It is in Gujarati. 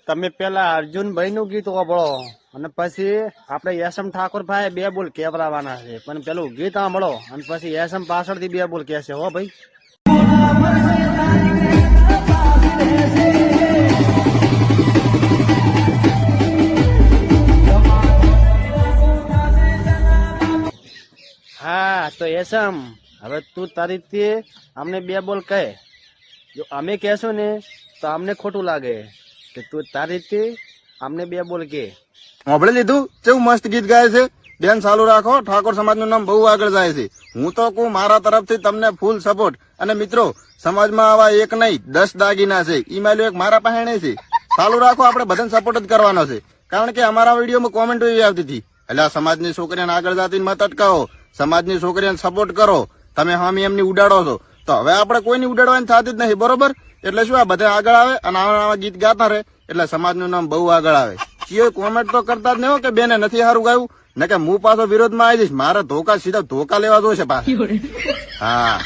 તમે પેલા અર્જુનભાઈ નું ગીત સાંભળો અને પછી આપણે યશમ ઠાકોરભાઈ 2 બોલ કેવરાવાના છે, પણ પેલું ગીત સાંભળો અને પછી યશમ પાછળથી 2 બોલ કહેશે હો ભાઈ. હા તો યશમ, હવે તું તારી રીતે અમને 2 બોલ કહે. જો અમે કહેશું ને તો અમને ખોટું લાગે કે તું તારી રીતે અમને 2 બોલ કે. સાંભળી લીધું? કેવું મસ્ત ગીત ગાય છે. બેન ચાલુ રાખો, ઠાકોર સમાજનું નામ બહુ આગળ જાય છે. હું તો કહું મારા તરફથી તમને ફૂલ સપોર્ટ. અને મિત્રો, સમાજમાં આવા એક નહીં 10 દાગીના છે. ઈમાઈલ એક મારા પાસે છે. ચાલુ રાખો, આપણે બધાને સપોર્ટ જ કરવાનો છે. કારણ કે અમારા વિડીયોમાં કોમેન્ટો એવી આવતી હતી, એટલે આ સમાજની છોકરીઓને આગળ જતી મત અટકાવો, સમાજની છોકરીઓને સપોર્ટ કરો, તમે હામી એમની ઉડાડો છો. તો હવે આપણે કોઈની ઉડાડવાની થતી જ નહીં, બરોબર? એટલે શું આ બધા આગળ આવે અને આવા ગીત ગાતા રહે એટલે સમાજનું નામ બહુ આગળ આવે. ચિયો કોમેન્ટ તો કરતા જ નહીં હો કે બેને નથી સારું ગાયું, ને કે હું પાછો વિરોધમાં આવી જઈશ. મારે ધોકા સીધા ધોકા લેવા જોશે પાછા. હા.